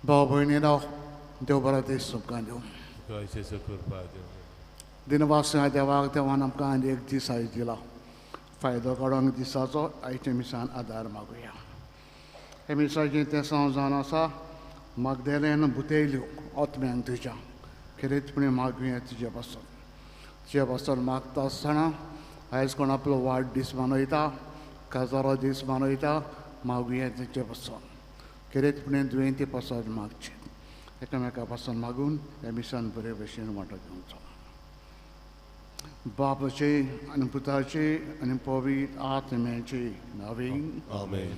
भाव-भयणींनो, देव बरो दीस तुमकां दिवं. दिनवास देवाक देवान आमकां आनी एक दीस आयज दिला. फायदो काडूंक दिसाचो आयच्या मिसान आदार मागुया. हे मिसाचें तें जावन आसा, मागदेलेन बुतयल्यो आत्म्यांक तुज्या खरेंचपणी मागुया तुजे पासून. तुजे पासून मागता आसतना आयज कोण आपलो वाडदीस मनयता, काजारो दीस मनयता, मागुया तुजे पासून. खरेंचपणी दुयेंती पासून मागचें. एकामेका पासून मागून हे मिसान बरे भशेन वांटो घेवचो. बापाचे आनी पुताचे आनी पवित्र आत्म्याचे नांवान आमेन.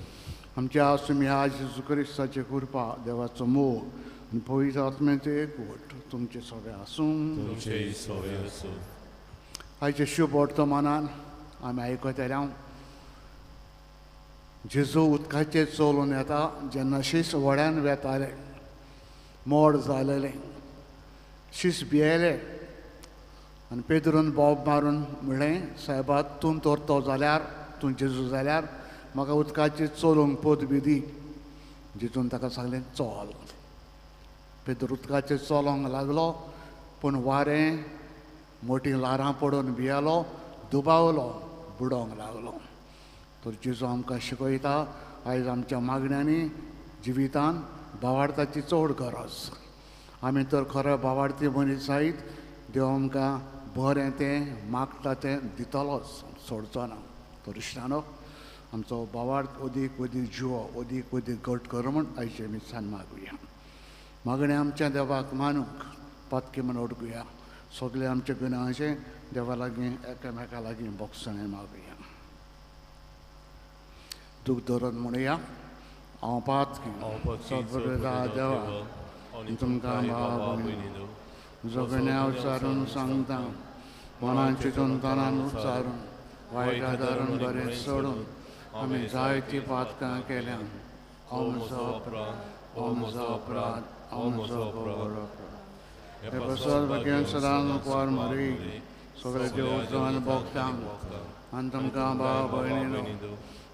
आमच्या सुम्या जेजू क्रिस्ताची कृपा, देवाचो मोग आनी पवित्र आत्म्याचो एकवट तुमचे सगळे आसूं. आयचे शुभ वर्तमानान आमी आयकतले जेजू उदकाचेर चलून येता. जेन्ना शीस व्हड्यान वेताले, मोड जालेलें, शीस भियेलें आनी पेदरून बोब मारून म्हणलें, सायबा तूं तर तो जाल्यार, तूं जेजू जाल्यार म्हाका उदकाचेर चलोवंक पदवी दी. जितून ताका सांगलें चल. पेदर उदकाचेर चलोंक लागलो, पूण वारें मोठी ल्हारां पडून भियेलो, दुबावलो, बुडोंक लागलो. तर जेजू आमकां शिकयता, आयज आमच्या मागण्यांनी जिवितान भावार्थाची चड गरज. आमी तर खरे भावार्थी मनीस आयत. देव आमकां बरें तें मागता तें दितलोच, सोडचो ना. तर इश्टानो, आमचो भावार्थ अदीक जिवो, अदीक घट कर म्हूण आयचे मिसान मागुया. मागणें आमच्या देवाक मानूंक पातकी म्हूण अडकुया. सगळे आमचे गुन्यांचे देवा लागीं एकामेका लागीं बोगसणे मागुया. दूख धरून म्हणुया, हांव पातकी सद्गुरुदा देवा तुमकां भाव भयणीनो, जगण्या उच्चारून सांगता, मनान चिंतून तनान उच्चारून, वायट आदारून बरें सोडून आमी जायतीं पातकां केल्यां. हांव म्हजो अपराध, हांव म्हजो व्हड अपराध. हे बसत बगेन सदां कुवार मरी, सगळे देव जावन भोगतांक आनी तुमकां भाव भयणीनो,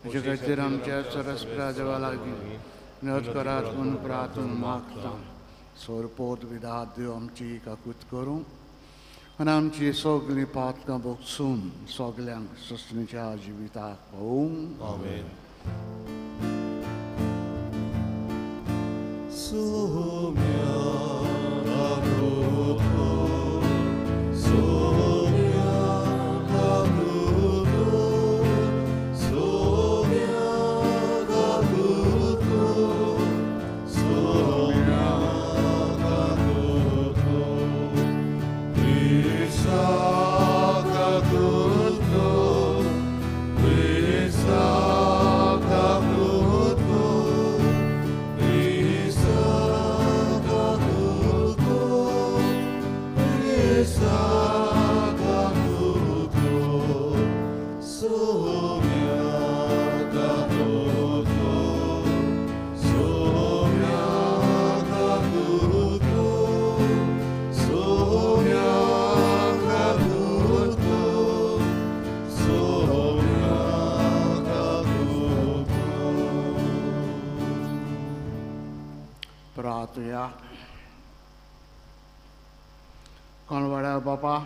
तुजे खातीर आमच्या सरस्प्रा देवा लागीं नत करात म्हूण प्रार्थून मागता. सोरपोत विधात देव आमची काकूत करूं आनी आमची सगळीं पातकां भोगसून सगल्यांक सस्तनीच्या जिविताक पावूंक. आमेन. Sa तुया कोणवाड्या बापा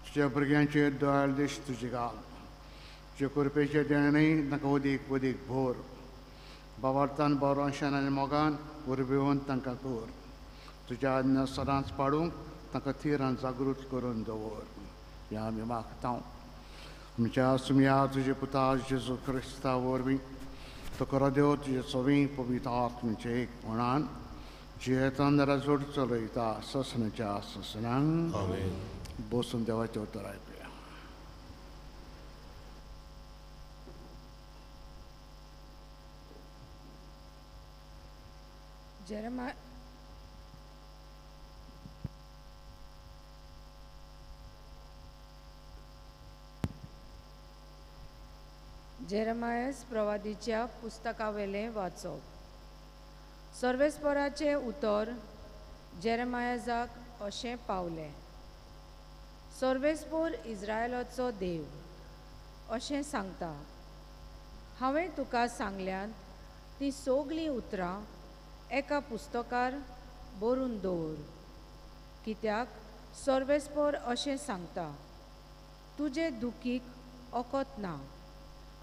तुझ्या भुरग्यांचेर दोळ्यार दिश तुजी घाल तुजे कुरपेचे देणें तांकां उदीक उदीक भोर बावार्थान बरोवंशान आनी मोगान उर्बिवून तांकां कर तुज्या आज्ञा सदांच पाडूंक तांकां थिरान जागृत करून दवर हें आमी मागता आमच्या सुमया तुजे पुता जेजू क्रिस्ता वरवीं तो देव तुजे चवी पवित्र आत्म्याचे एक म्हणान जियेतान राजवट चलयता ससनाच्या ससनांक बसून देवाचें उतर आयकुया जेरमायस प्रवादीच्या पुस्तकावेलें वाचप सर्वेस्पराचें उतर जेरमायजाक अशें पावलें सर्वेस्पोर इस्रायेलाचो देव अशें सांगता हांवें तुका सांगल्यात ती सगळीं उतरां एका पुस्तकार बरोवन दवर कित्याक सर्वेस्पोर अशें सांगता तुजे दुखीक ओकोत ना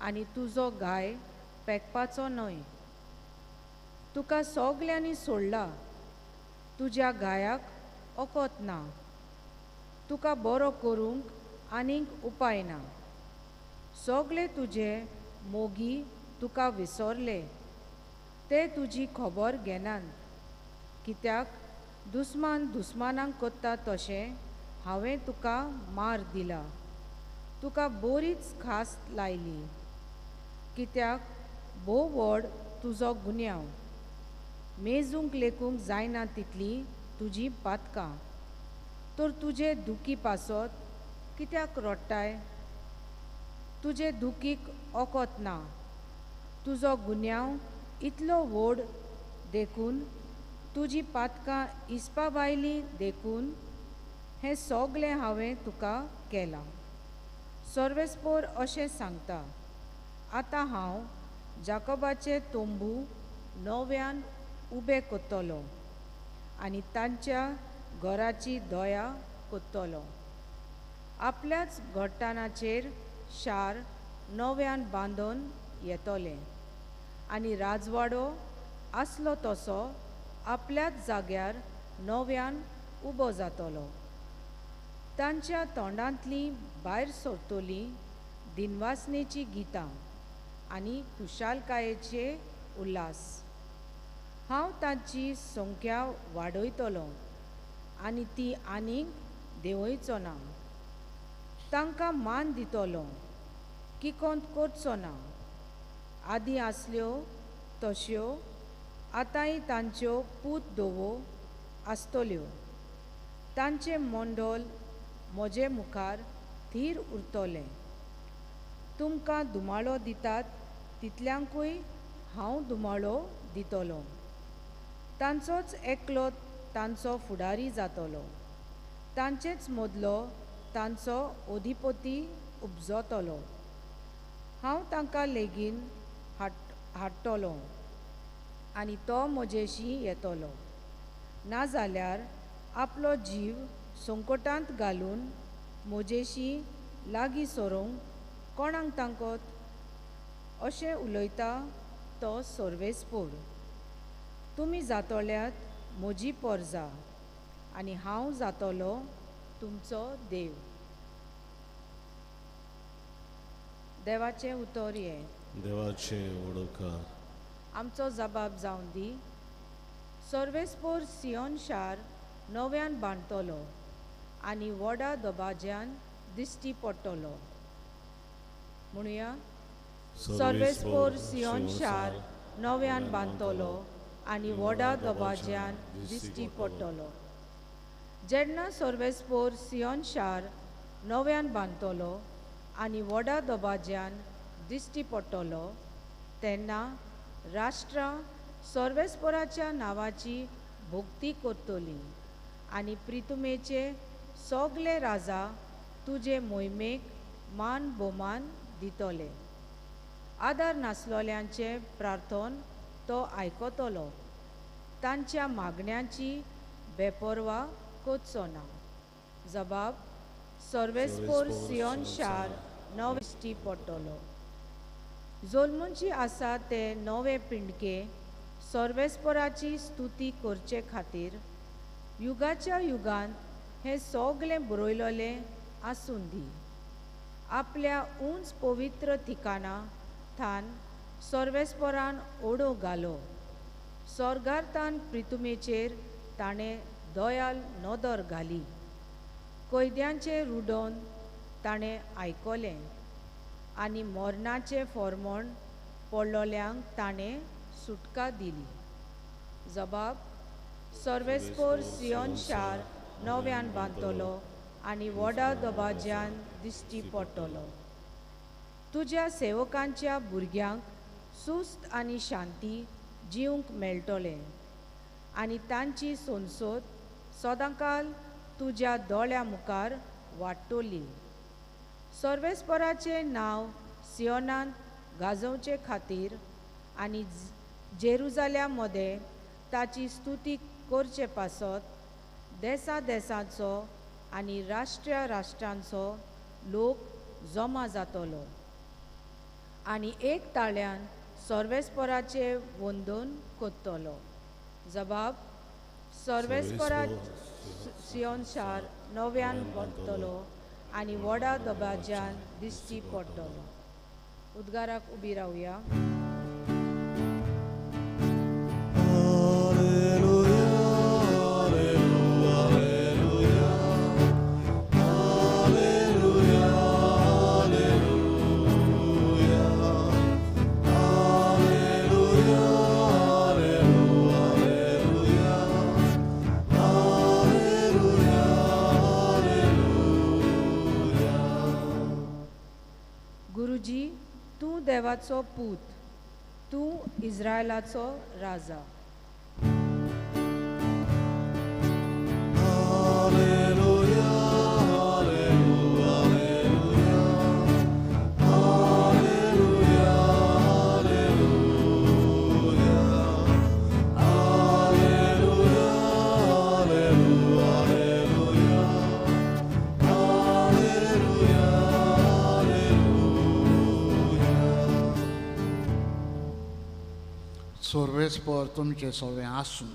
आनी तुजो गाय पेकपाचो न्हय तुका सगल्यांनी सोडला तुज्या गायाक ओकोत ना तुका बरो करूंक आनीक उपाय ना सगळे तुजे मोगी तुका विसरले ते तुजी खबर घेनात कित्याक दुस्मान दुस्मानांक कोत्ता तशें हांवें तुका मार दिला तुका बरीच खास लायली कित्याक भोव व्हड तुजो गुन्यांव मेजूंक लेकूंक जायना तितली तुजी पातकां तर तुजे दुखी पासत कित्याक रडटाय तुजे दुखीक ओकोत ना तुजो गुन्यांव इतलो व्हड देखून तुजी पातकां इस्पा भायली देखून हें सगलें हांवें तुका केलां सर्वेस्पोर अशें सांगता आतां हांव जाकोबाचे तोंबू नव्यान उबें कोत्तलो आनी तांच्या घराची दया कोत्तलो आपल्याच घट्टानाचेर शार नव्यान बांदून येतोलें आनी राजवाडो आसलो तसो आपल्याच जाग्यार नव्यान उबो जातलो तांच्या तोंडांतलीं भायर सरतलीं दिनवासनेची गितां आनी खुशालकायेचे उल्हास हांव तांची संख्या वाडयतलो आनी ती आनीक देंवयचो ना तांकां मान दितलो किकोंत करचो ना आदीं आसल्यो तश्यो आतांय तांच्यो पूत धोवो आसतल्यो तांचें मोंडोल म्हजे मुखार थीर उरतलें तुमकां दुमाळो दितात तितल्यांकूय हांव दुमाळो दितलो तांचोच एकलो तांचो फुडारी जातलो तांचेच मदलो तांचो अधिपती उपजतलो हांव तांकां लेगीन हाडटलो आनी तो म्हजेशी येतलो नाजाल्यार आपलो जीव संकटांत घालून म्हजेशी लागीं सरोंक कोणाक तांकोत अशें उलयता तो सर्वेस्पोर तुमी जातोल्यात म्हजी पोरजा आनी हांव जातोलो तुमचो देव देवाचें उतर हें देवाचें वडोवकार आमचो जबाब जावन दी सर्वेस्पोर सियोन शार नव्यान बांदतलो आनी व्हडा दबाज्यान दिश्टी पडटलो म्हणुया सर्वेस्पोर सियोन शार नव्यान बांदतलो आनी व्हडा दबाज्यान दिश्टी पडटलो जेन्ना सर्वेस्पोर सियोन शार नव्यान बांदतलो आनी व्हडा दबाज्यान दिश्टी पडटलो तेन्ना राष्ट्रां सर्वेस्पोराच्या नांवाची भोक्ती करतलीं आनी प्रितुमेचे सगळे राजा तुजे मोहिमेक मान भोवमान दितले आदार नासलोल्यांचे प्रार्थन तो आयकतलो तांच्या मागण्यांची बेपरवा कोचचो ना. जबाब: सर्वेस्पोर सियोन शार नवे दिश्टी पडटलो. जोल्मूंची आसा ते नवे पिंडके सर्वेस्पोराची स्तुती करचे खातीर युगाच्या युगान हे सगळें बरयलोले आसून दी. आपल्या उंच पवित्र ठिकाणा थान सर्वेस्पोरान ओडो घालो. स्वर्गार्थान प्रितुमेचेर ताणें दयाल नदर घाली. कैद्यांचे रुडोवन ताणें आयकलें आनी मरणाचें फर्मोण पडलोल्यांक ताणें सुटका दिली. जबाब: सर्वेस्पोर सियोन शार नव्यान बांदतलो आनी व्हडा दबाज्यान दिश्टी पडटलो. तुज्या सेवकांच्या भुरग्यांक सुस्त आनी शांती जिवंक मेळटलें आनी तांची सोनसोत सदांकाल तुज्या दोळ्या मुखार वाडटली. सर्वेस्पोराचें नांव सियोनांत गाजोवचे खातीर आनी जेरुजालेम मदें ताची स्तुती करचे पासत देसा देसांचो आनी राष्ट्रांचो लोक जमा जातलो आनी एक ताळ्यान सर्वेस्पोराचे वंदन करतलो. जबाब: सर्वेस्पोरा सियोन शार नव्यान बांदतलो आनी व्हडा दबाज्यान दिश्टी पडटलो. उद्गाराक उबी रावया. गुरुजी, तूं देवाचो पूत, तूं इस्रायलाचो राजा. सर्वेस्पोर तुमचे सवे आसूं.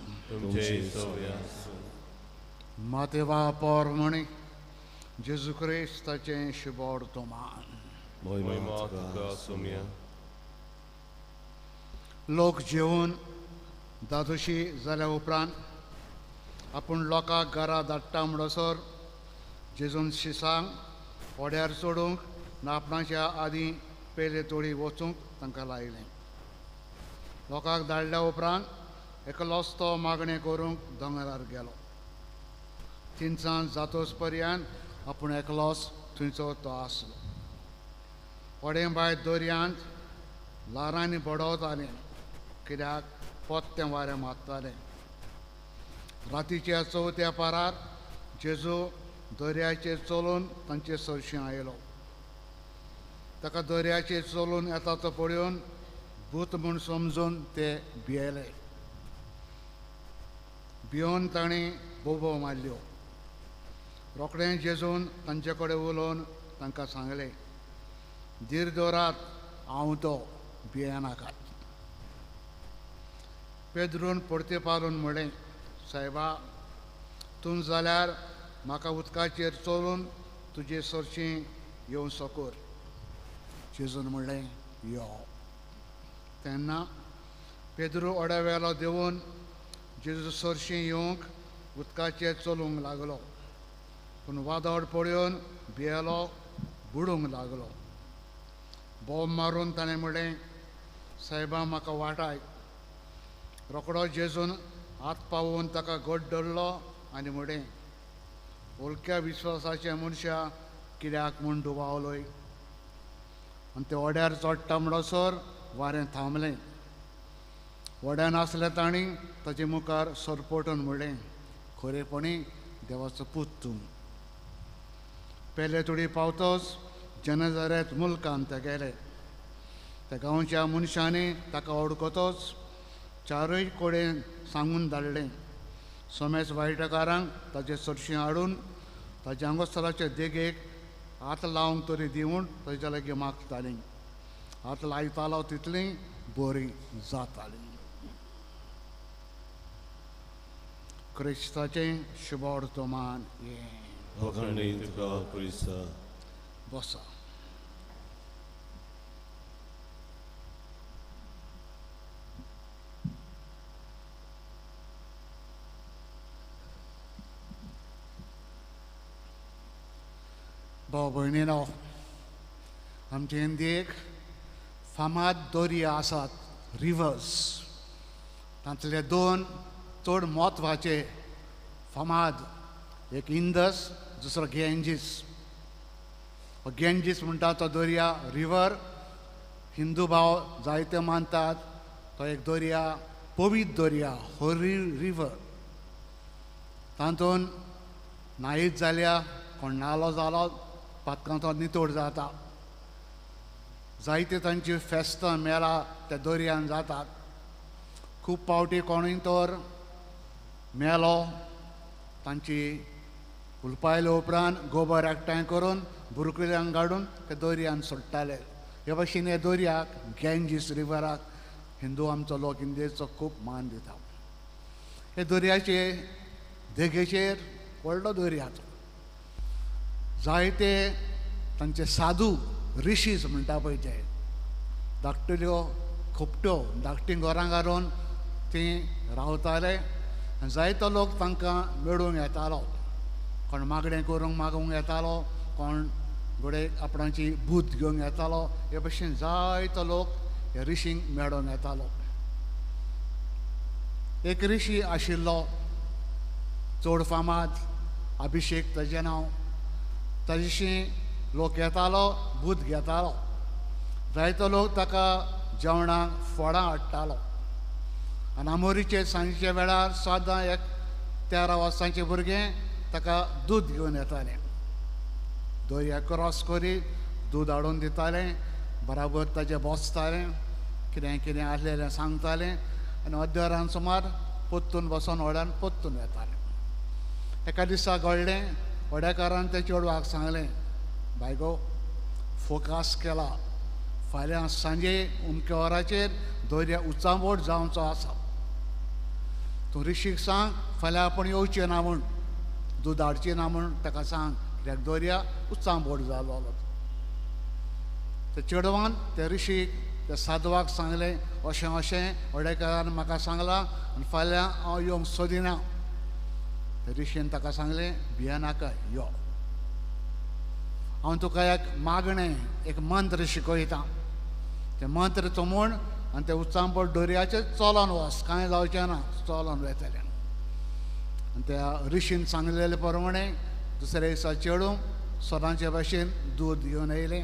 मातेवा पोरमणी जेजू क्रिस्ताचें शिबोड तोमान. लोक जेवून दादोशी जाल्या उपरांत आपूण लोकांक घरा धाडटा म्हणसर जेजून शिसांक ओड्यार चडूंक नापणाच्या आदीं पेले तोडी वचूंक तांकां लायलें. लोकांक धाडल्या उपरांत एकलोच तो मागणें करूंक दोंगरार गेलो. थिंचान जातोच पर्यंत आपूण एकलोच थंयचो तो आसलो. वडें भायर दर्यांत ल्हारांनी बडोवतालें, कित्याक पोत्तें वारें मारतालें. रातीच्या चवथ्या पारार जेजू दर्याचेर चलून तांचे सरशी आयलो. ताका दर्याचेर चलून येता तो पळोवन भूत म्हूण समजून ते भियेले. भियोन तांणी बोबो मारल्यो. रोखडें जेजून तांचे कडेन उलोवन तांकां सांगलें, धीर दवरात, हांव तो, भियेनाकात. पेद्रून परते पारून म्हणलें, सायबा, तूं जाल्यार म्हाका उदकाचेर चलून तुजे सरशीं येवं सोकोर. जेजून म्हणलें, यो. तेन्ना पेद्रू ओड्यावेलो देंवून जेजू सरशीं येवंक उदकाचेर चलूंक लागलो. पूण वादळ पळोवन भियेलो, बुडूंक लागलो. बोब मारून ताणें म्हणलें, सायबा, म्हाका वाटाय. रोखडो जेजून हात पावोवन ताका घट धरलो आनी म्हणलें, ओलक्या विस्वासाच्या मनशा, कित्याक म्हूण दुबावलोय. आनी ते ओड्यार चडटा म्हणसर वारें थांबलें. वड्यान आसले तांणी ताचे मुखार सरपटून म्हणलें, खरेपणी देवाचो पूत तूं. पेले तुडी पावतोच जनजारेत मुल्कांत ते गेले. त्या गांवच्या मनशांनी ताका वळखतोच चारूय कडेन सांगून धाडलें. सोमेस वायटकारांक ताचें चडशें हाडून ताच्या आंगोस्तराचे देगेक हात लावंक तरी दिवून ताच्या लागीं मागतालीं. हात लायतालो तितलीं बरीं जातालीं. क्रिस्ताचें शुभ वर्तमान हें. Konkani tuka Krista. बसा. भाव भयणीनो, आमचे इंडियेक फामाद दर्या आसात, रिवर्स. तांतले दोन चड म्हत्वाचे फामाद, एक इंदस, दुसरो गेंजीस. गेंजीस म्हणटा तो दर्या रिवर हिंदू भाव जायते मानतात. तो एक दर्या पवित्र दर्या, होली रिवर. तातूंत न्हायीत जाल्यार कोण नालो जालो पातकां तो नितोड जाता. जायते तांची फेस्तां मेळा त्या दर्यान जातात. खूब पावटी कोणूय तर मेलो तांची उलपायले उपरांत गोबर एकठांय करून बुरकुल्यांक काडून ते दर्यान सोडटाले. हे भाशेन हे दर्याक गेंजीस रिवराक हिंदू आमचो लोक इंडियेचो खूब मान दिता. हे दर्याचे देगेचेर व्हडलो दर्या तो. जायते तांचे साधू ऋषीज म्हणटा पळय ते धाकटल्यो खोपट्यो धाकटीं घरां घालून तीं रावताले. आनी जायतो लोक तांकां मेळूंक येतालो. कोण मागणें करूंक मागूंक येतालो, कोण घोडे आपणाची भूत घेवंक येतालो. हे भशेन जायतो लोक ह्या ऋषींक मेळोंक येतालो. एक ऋषी आशिल्लो चड फामाद, अभिषेक ताचें नांव. ताजेशी लोक येतालो, भूत घेतालो. जायतो लोक ताका जेवणाक फळां हाडटालो. आनी आमोरीचे सांजेच्या वेळार सदां एक 13 वर्सांचें भुरगें ताका दूद घेवन येतालें. दर्या क्रॉस करीत दूद हाडून दितालें. बराबर ताचें बसतालें, कितें कितें आसलेलें सांगतालें आनी अर्देवरान सुमार पोत्तून बसून व्हड्यान पोत्तून येतालें. एका दिसा घडलें, व्हड्याकारान त्या चेडवाक सांगलें, बायगो फोकास केला, फाल्यां सांजे उमक्या वराचेर दर्या उचांबोट जावचो आसा. तूं ऋषीक सांग फाल्यां आपूण येवचें ना म्हूण, दूद हाडचें ना म्हूण ताका सांग, कित्याक दर्या उचांबोट जालो. त्या चेडवान त्या ऋषीक त्या साधवाक सांगलें, अशें अशें व्हडेकारान म्हाका सांगलां आनी फाल्यां हांव येवंक सोदिना. त्या ऋषीन ताका सांगलें, भियेनाका, यो. हांव तुका एक मागणें, एक मंत्र शिकयतां. तें मंत्र तो म्हूण आनी ते उचांबोट दर्याचेर चलोन वच, कांय जावचें ना, चलोन वयतलें. आनी त्या ऋषीन सांगलेले प्रमाणे दुसऱ्या दिसा चेडूं सदांचे भाशेन दूद घेवन येयलें.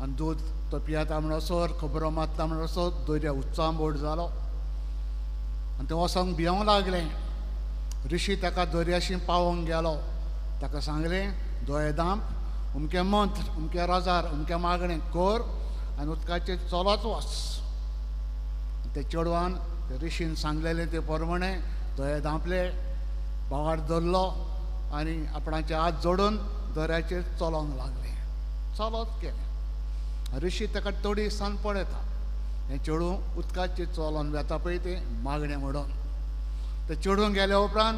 आनी दूद तो पियेता म्हणसर, खबरो मारता म्हणसर दर्या उचांबोट जालो. आनी ते वचोंक भियोंक लागलें. ऋषी ताका दर्याशी पावोवंक गेलो. ताका सांगलें, दोळे धांप, उमकें मंत्र, उमकें रोजार, उमकें मागणें कर आनी उदकाचेर चलत वच. ते चेडवान ते ऋषीन सांगलेलें ते प्रमाणे दोळे धांपले, बोवाळ धरलो आनी आपणाचे हात जोडून दर्याचेर चलोंक लागलें. चलत गेलें. ऋषी ताका थोडी दिसान पळयता. हें चेडूं उदकाचेर चलोन वेता पळय तें मागणें म्हणून. ते चेडूं गेले उपरांत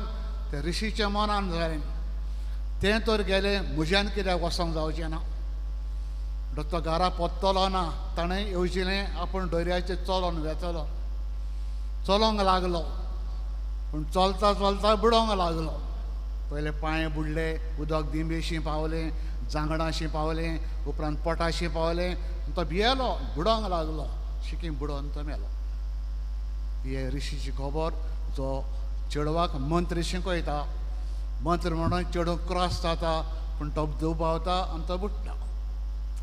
ते ऋषीच्या मनान जालें, तें तर गेलें, म्हज्यान कित्याक वसोंक जावचें ना. तो घरा पोत्तलो ना, ताणें येवजिलें आपूण दर्याचेर चलोन वेतलो. चलोंक लागलो, पूण चलता चलता बुडोंक लागलो. पयले पांय बुडले, उदक दिंबेशी पावलें, जांगडाशी पावलें, उपरांत पोटाशी पावलें. तो भियेलो, बुडोंक लागलो. शिकीम बुडोवन तो मेलो. हे ऋषीची खबर जो चेडवाक मंत्र शिकयता. मंत्र म्हणून चेडूं क्रॉस जाता, पूण तो दुबावता आनी तो बुडटा.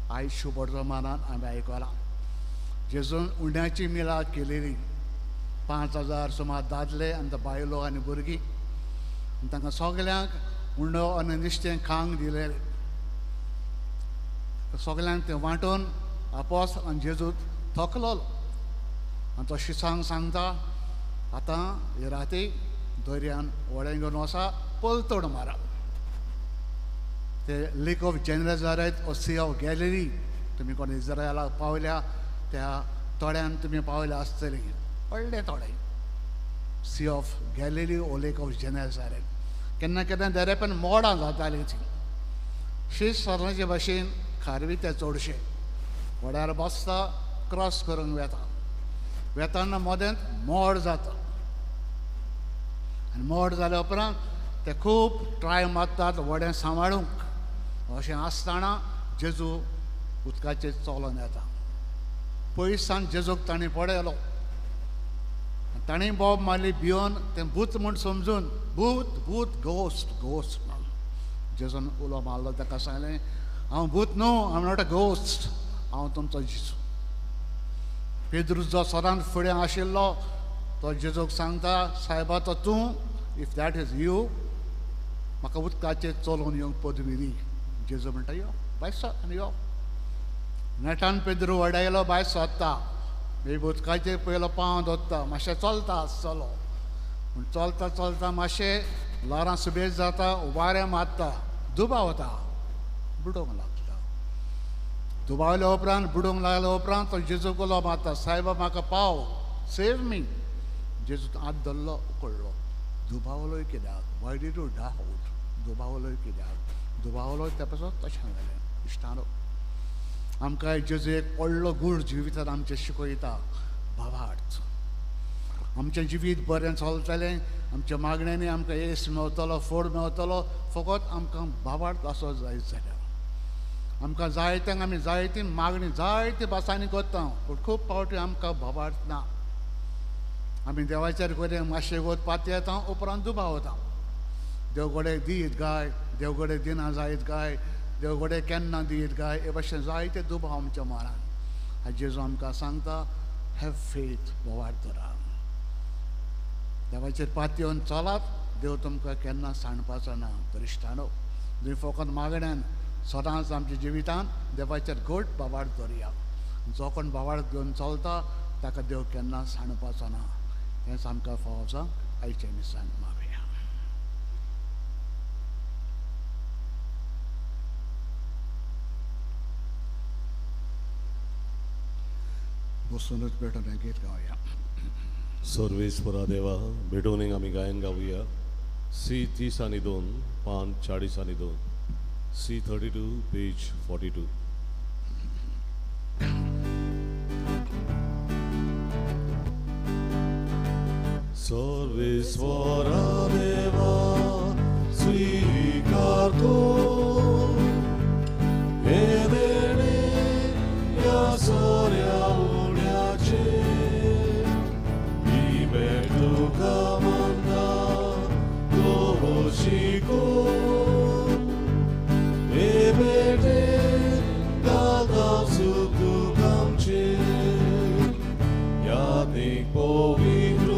आयज शुभ वर्तमानान आमी आयकलां जेजून उंड्याची मिलाद केलेली. 5,000 सुमार दादले आनी बायलो आनी भुरगीं, आनी तांकां सगल्यांक उंडो आनी नुस्तें खावंक दिलेलें. सगल्यांक तें वांटून आपोस आनी जेजू थकलोलो. आनी तो शिसांक सांगता आतां हे राती दर्यान व्हडें घेवन वचा पलतड मारा. ते लेक ऑफ जेनेझारेथ ओ सी ऑफ गॅलिली तुमी कोण इस्रायलाक पावल्या त्या तोड्यान तुमी पावले आसतली. व्हडले तोडे सी ऑफ गॅलिली ओ लेक ऑफ जेनेझारेथ. केन्ना केन्ना देरेपण मोडां जातालीं थंय. शीस सरनाचे भाशेन खारवी ते चडशे व्हड्यार बसता क्रॉस करूंक वेताना मदेंत मोड जाता आनी मोड जाल्या उपरांत ते खूब ट्राय मारतात व्हडें सांबाळूंक. अशें आसतना जेजू उदकाचेर चलोन येता. पयस सावन जेजूक ताणें पळयलो. ताणें बोब मारली भिवन तें भूत म्हूण समजून भूत भूत घोस्ट घोस्ट जेजून उलो मारलो ताका सांगलें हांव भूत न्हू I am not a ghost हांव तुमचो जेजू. पेद्रूस जो सदांच फुडें आशिल्लो तो जेजूक सांगता सायबा तो तूं इफ दॅट इज यू म्हाका उदकाचेर चलोवन येवंक पदवी दी. जेजू म्हणटा यो भायर सर आनी यो. नेटान पेद्रू वडायलो भायर सरता. उदकाचेर पयलो पांव दवरता मातशें चलता आसतलो पूण चलता चलता मातशें ल्हारां सुबेज जाता वारें मारता दुबावता बुडोवंक लागता. दुबावल्या उपरांत बुडोवंक लागल्या उपरांत तो जेजूक उलो मारता सायबा म्हाका पाव सेव मी. जेजू आत धरलो उकडलो. दुबावलोय कित्याक वाय डीड यू डाउट. दुबावलोय कित्याक दुबावलोय त्या पासून तशें जालें. इश्टानो आमकां जेजू एक व्हडलो गूण जिवितांत आमचें शिकयता भावार्थ. आमचें जिवीत बरें चलतलें आमच्या मागण्यांनी आमकां येस मेवतलो फोड मेवतलो फकत आमकां भावार्थ असो जायत जाल्यार. आमकां जायत्यांक आमी जायती मागणी जायते भासांनी करता पूण खूब फावटी आमकां भावार्थ ना. आमी देवाचेर कडेन मातशें वत पातयेता येता उपरांत दुबावता. देव घोडे दीत गाय देव घोडे दिना जायत गाय देव घोडे केन्ना दीत गाय हे भाशेन जायते दुबाव आमच्या मनान. जेजू आमकां सांगता हॅव फेथ भावार्थ धरा. देवाचेर पातयेवन चलात देव तुमकां केन्ना सांडपाचो ना. तर इश्टानो तुमी फकत मागण्यान सदांच आमच्या जिवितांत देवाचेर घट भावार्थ धरया. जो कोण भावार्थ घेवन चलता ताका देव केन्ना सांडपाचो ना. हेंच आमकां फावो आयच्या दिसान मागया. बसूनच भेटून गीत गावया. सर्वेस्परा देवा भेटवणेक आमी गायन गावया. C30 पान 40 C32 पेज 42. सर्वेस्परा देवा स्वीकार कर हे देणे या साऱ्या उण्याचे. ही भेट तुका मानता तो शिकोन हे भेटे घालता सुख तुकांचे. यादीक पवित्र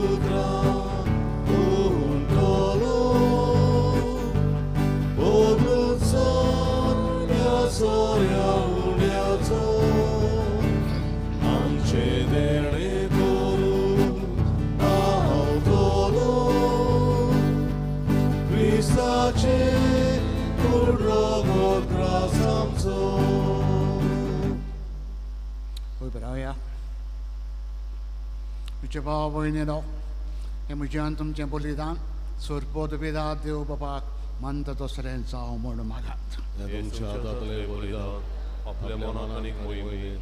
सोऱ्या उण्याचो आमचे देणे करून आवतलो क्रिस्ताचे कुर्डो त्रास आमचो. रावया. म्हजे भाव भयणीनो हें म्हज्यान तुमचें बलिदान सोरपोद बिदात देव बापाक मानता तसलें जावं म्हूण मागात. तुमच्या हातांतलें बलिदान आपल्या मनान आनीक मोहिमेन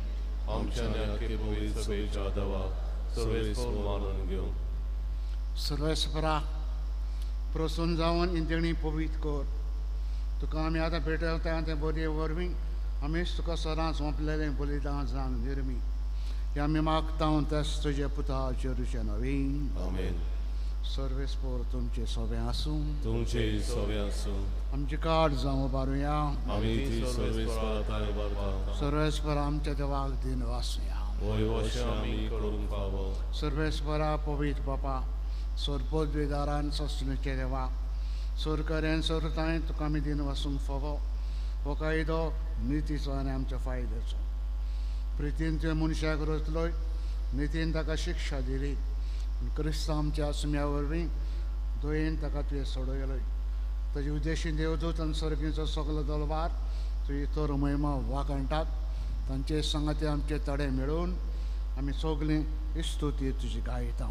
आमच्या आख्खे पवित्र सभेच्या देवाक सर्वेस्पर मानून घेवन. सर्वेस्परा प्रसून जावन इंजणी पवित्र कर. तुका आमी आतां भेटयता तें बरे वरवीं आमीच तुका सदांच ओंपलेलें बलिदान जावन निर्मी. हें आमी मागता तेच तुजे पुता जेरूचे नवीन. आमेन. सर्वेस्पर तुमचे सवें आसूं. तुमचे सवें आसूं. आमची कार्ड जावं उबारुया. आमी ती सर्वेस्परांताय उबारता. सर्वेस्पर आमच्या देवाक दिन वासुया. वय अशें आमी करूंक फावो. सर्वेस्परा पवित्र बापा सोरपोद बेदारान सस्नुचे देवा सोरकऱ्यान सोरताय तुका आमी दिन वासूंक फावो. हो कायदो नितीचो आनी आमच्या फायद्याचो. प्रितीन तुवें मनशाक रचलोय नितीन ताका शिक्षा दिली क्रिस्त आमच्या सुम्या वरवीं दोयेन ताका तुवें सोडयलोय ताजे उद्देशीन देवदूत आनी सर्गीचो सगलो दलबार तुजी तर महिमा वाकणटात तांचे संगती आमचे तडे मेळून आमी सगलीं इस्तुती तुजी गायता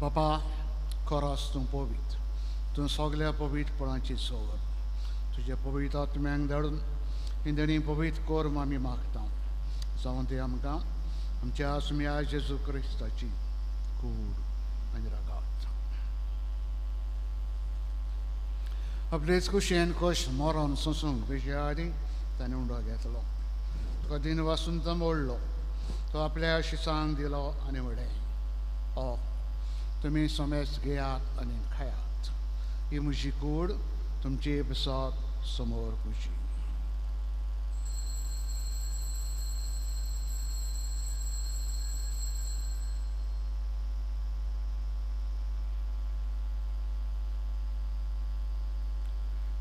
बापा खरोच तूं पवित्र तूं सगल्या पवित्रपणाची सोर तुजे पवित्र आत्म्यांक धाडून इंदणी पवित्र कोर आमी मागता जावन ते आमकां आमच्या आसम्या जेजू क्रिस्ताची कूड आनी रगात आपलेच कुशेन कोश मरण सोसूंक बेश्या आदी ताणें उंडो घेतलो तुका दिन वासून तो मोडलो तो आपल्या शिसांक दिलो आनी वडे तुमी सोमेस घेयात आनी खायात ही म्हजी कूड तुमची पिसाक समोर कुशी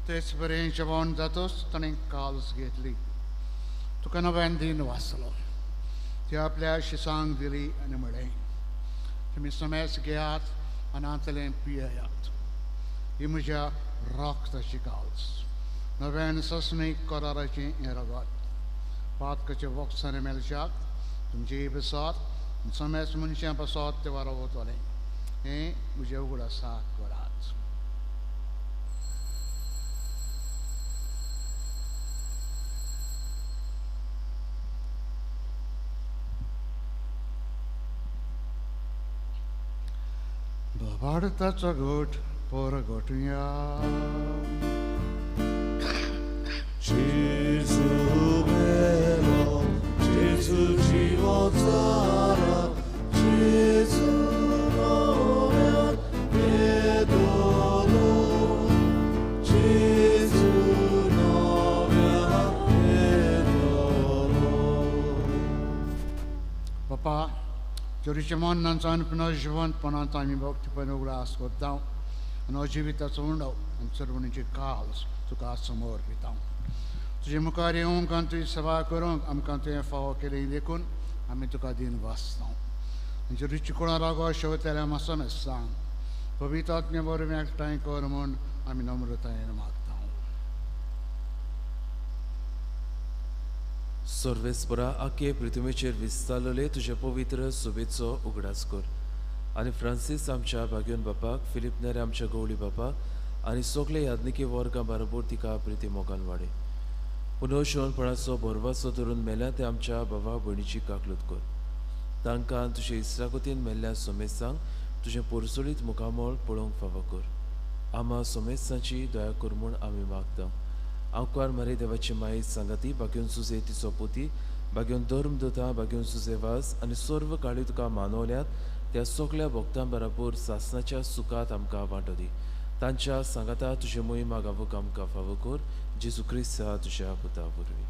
तेच बरें जेवण जातच ताणें काल्स घेतली तुका नव्यान दिन वाचलो ती आपल्या शिसांक दिली आनी म्हळें तुमी सोमेस घेयात आनी आतलें पियेयात ही म्हज्या रक्ताची काल्स नव्यान सस्मीक कराराचें हें रगत पातकाचे वखसाने मेलशाक तुमची बसत सोमेस मनशां बसत ते वारो वतलें हें म्हजें उगडासाक करात भारताचा गोठ पोर गोठुया Jezu belo, Jezu životara, Jezu novia pedolo, Jezu novia pedolo. Papa, Jerusalem nansan pnajwan panantami bhakti panugras kortam आणि जिविताचो उंडव आनी सर्वणीची काल्स तुका समोर पिता तुजे मुखार येवंक आनी तुजी सेवा करूंक आमकां तुवें फावो केली देखून आमी तुका दिन वाचता म्हणजे रुची कोणा रागो शेवतेल्या मासोमेस सांग पवित्र आत्मे बरोबर एकठांय कर म्हूण आमी नम्रतायेन मागता सर्वेस्परा आखे पृथ्वीचेर विस्तारलेले तुजे पवित्र सुबेचो उगडास कर आनी फ्रांसीस आमच्या भाग्योन बापाक फिलिप नेरे आमच्या गवळी बापाक आनी सगळे यादनिकी वर्गां बरोबर तिका प्रिती मोगान वाडय पुनः शोनपणाचो बोरवाचो धरून मेल्या ते आमच्या भावा भयणीची काकलूत कर तांकां तुजे इस्राकोतीन मेल्ल्या सोमेसांक तुजें पोरसुलीत मुखामोळ पळोवंक फावो कर आमा सोमेसांची दया कर म्हूण आमी मागता आंवकार मारे देवाची माई सांगाती भाग्योन सुजे तिचो पोती भाग्योन धर्म दोता भाग्योन सुजे वास आनी सर्व काळी तुका मानवल्यात त्या सगळ्या भक्तां बरोबर सासणाच्या सुखात आमकां वांटो दी तांच्या सांगाता तुजे मोहिमा गावूंक आमकां फावो कर जेजू क्रिस्ता तुज्या पुता वरवीं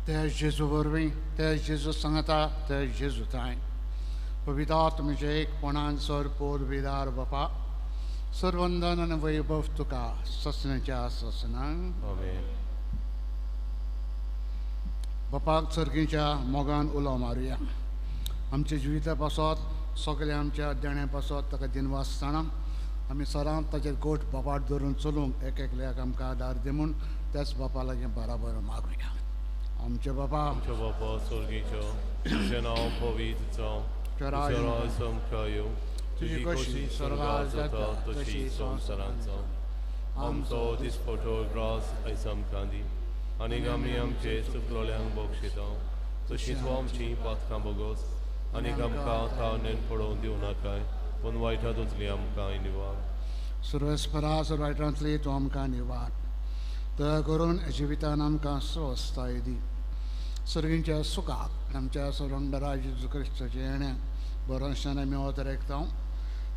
ते जेजू वरवीं ते जेजू सांगता ते जेजू थंय पवित्र आत्म्याचे एकपणान सर पोर विदार बापा सर्वंदन आनी वैभव तुका ससण्याच्या ससनांक Amen. बापाक सर्गीच्या मोगान उलो मारुया आमच्या जिविता पासत सगळे आमच्या देण्या पासत ताका दिन वाचतना आमी सरांत ताचे गोठ बापाट धरून चलूंक एक एकल्याक आमकां आदार दी म्हूण त्याच बापा लागीं बराबर मागुया आमचे बापा Cię Baba Sorgicio, że na opowiedz Wczoraj w tym kraju, Tuzi kości sorgal zata, to ci są saranca. Am to dispotor gras ai sam kandi, ani gami am cestu kloliang bokshita, to ci twam ci pat kambogos, आनी आमकां तावनेन पडोवन दिवं नाकाय पूण वायटांतूतली आमकां निवार सर्वेस्परा सर्वायटांतली तूं आमकां निवार दया करून जिवितान आमकां स्वस्थाय दी सर्गींच्या सुखाक आमच्या सरोंडरा जेजू क्रिस्ताचे येण्याक बरोवंशान आमी ओतरेकतां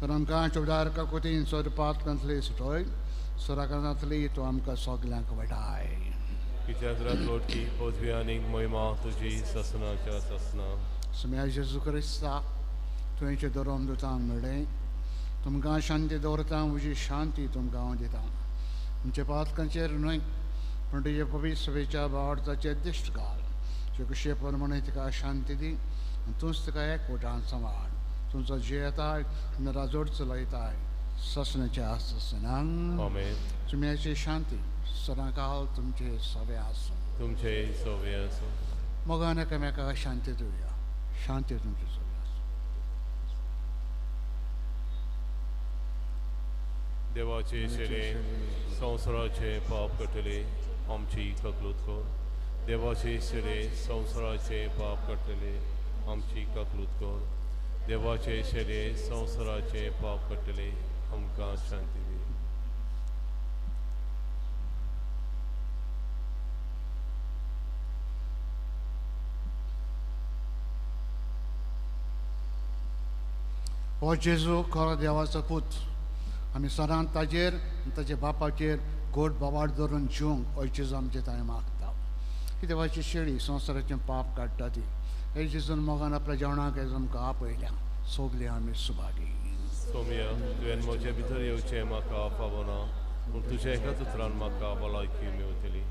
तर आमकां चुडार काकुतीन सोदपांतली सुटोय सुराकांतली तूं आमकां सगल्यांक वटाय कित्याक रातलोटकी पदवी आनीक महिमा तुजी ससनाच्या ससना सुम्या जेजू क्रिस्ता तुवेंचे धोरोम दितां मेळ्ळें तुमकां शांती दवरता म्हजी शांती तुमकां हांव दितां तुमचे पातकांचेर न्हय पूण तुजे पवित्र सभेच्या भावार्थाचे दिश्ट घाल जे कशे प्रमाणे तिका शांती दी आनी तूंच तिका एकवटान सांबाळ तुमचो जे येताय राजोड चलयताय ससनाच्या ससनांक तुमची शांती सदांकाळ तुमचे सवे आसूं तुमचे सवे आसूं मोगान एकामेकाक शांती दिवया शांती तुमची सवे आसूं देवाचे शेरे संवसाराचे पाप कटले आमची ककलूत कर देवाचे शेरे संवसाराचे पाप कटले आमची ककलूत कर देवाचे शेरे संवसाराचे पाप कटले आमकां शांती दी हो जेजू खरो देवाचो पूत आमी सदांच ताजेर ताचे बापाचेर गोड बाबाड धरून जिवंक हो जेजू आमचे ताणें मागता ही देवाची शेळी संवसाराचें पाप काडटा ती हे जेजून मोगान आपल्या जेवणाक हेजो आमकां आपयल्या सोगली आमी सुभागी सोम्या तुवें म्हजे भितर येवचें म्हाका फावना पूण तुज्या एकाच उतरान म्हाका भलायकी मेवतली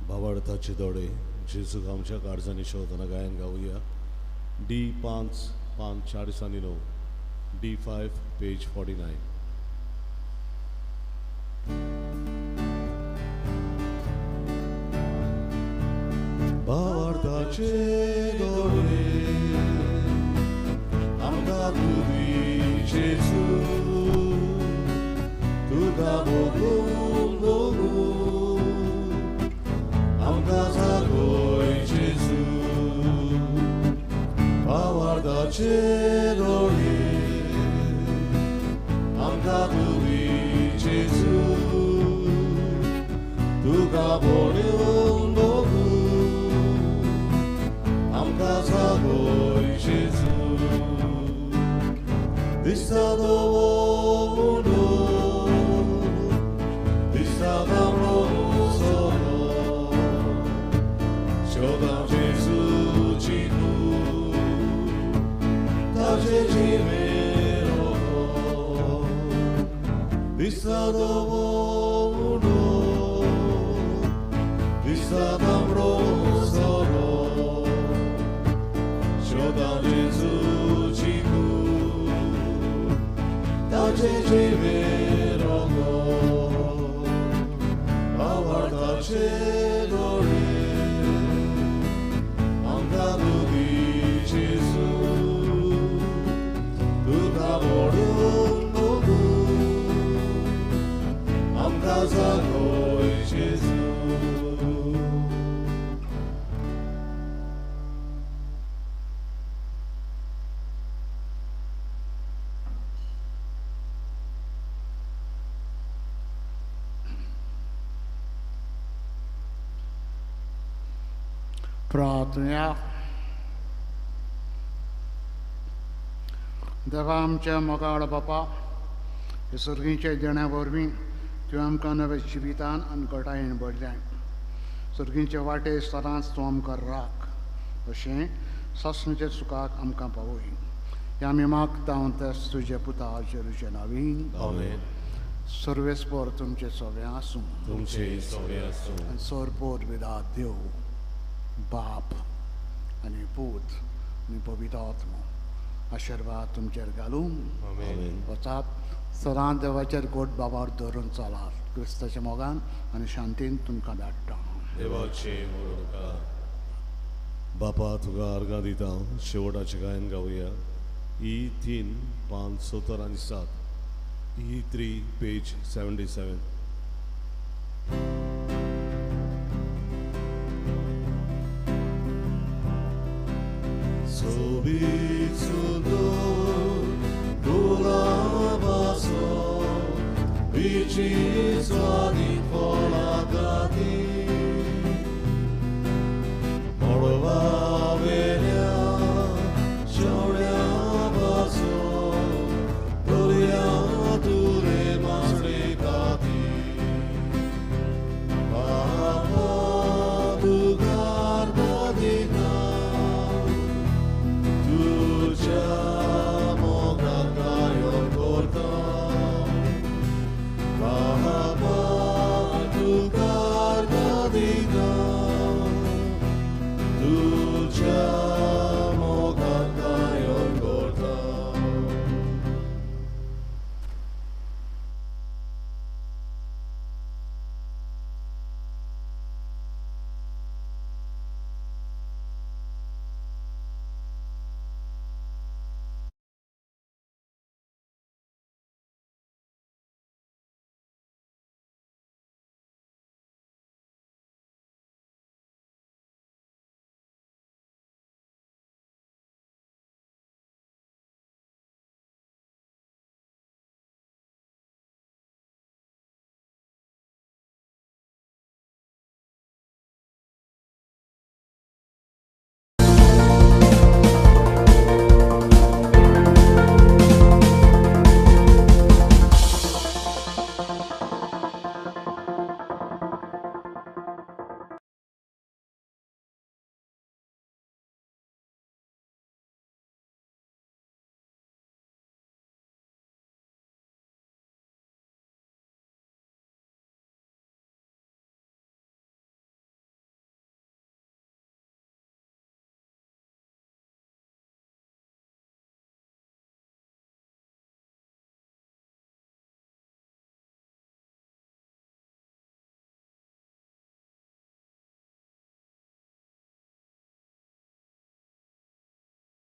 भावार्थाचे दोडे जेजूक आमच्या काळजांनी शोधना गायन गावया D5 40 D5 पेज 49 भावार्थाचे दोडे आमकां तुवी जेजू तुका बघून आमकां जागोय जेजू भावार्थाचे दोडे आमकां तुवी जेजू तुका भोळ्योन आमकां जागोय जेजू दिसता दोवोडो दिसता गामडो सोरो शोधां जेजूची कूड ताजे जिवेरो दिसता दोवोडो दिसता गामडो सोरो शोधां जेजूची कूड ताजे जिवेरो भावार्थाचे दोडे आमकां तुवी जेजू तुका भोळ्योन आमकां जागोय जेजू प्रार्थना देवा आमच्या मोगाळ बापा हे सर्गीच्या देण्या वरवीं तुवें आमकां नव्या जिवितान आनी घटायेन भरल्या सर्गीचे वाटे सदांच तूं आमकां राख अशें सासणेच्या सुखाक आमकां पावय हें आमी मागता तें तुजे पुता जेरूचे नांवीन सर्वेस्पर तुमचे सगळे आसूं तुमचे सगळे आसूं आनी सरपोर विदा देव बाप आनी पूत आनी पवित्र आत्मा आशिर्वाद तुमचेर घालून आमेन. वचात सदां देवाचेर गोड बाबार धरून चलात क्रिस्ताच्या मोगान आनी शांतीन तुमकां धाडटा. देवाचे मुखार बापा तुका अर्गां दिता शेवटाचें गायन गावया. E3 5 70 आनी 7 E3 पेज 77. Vicini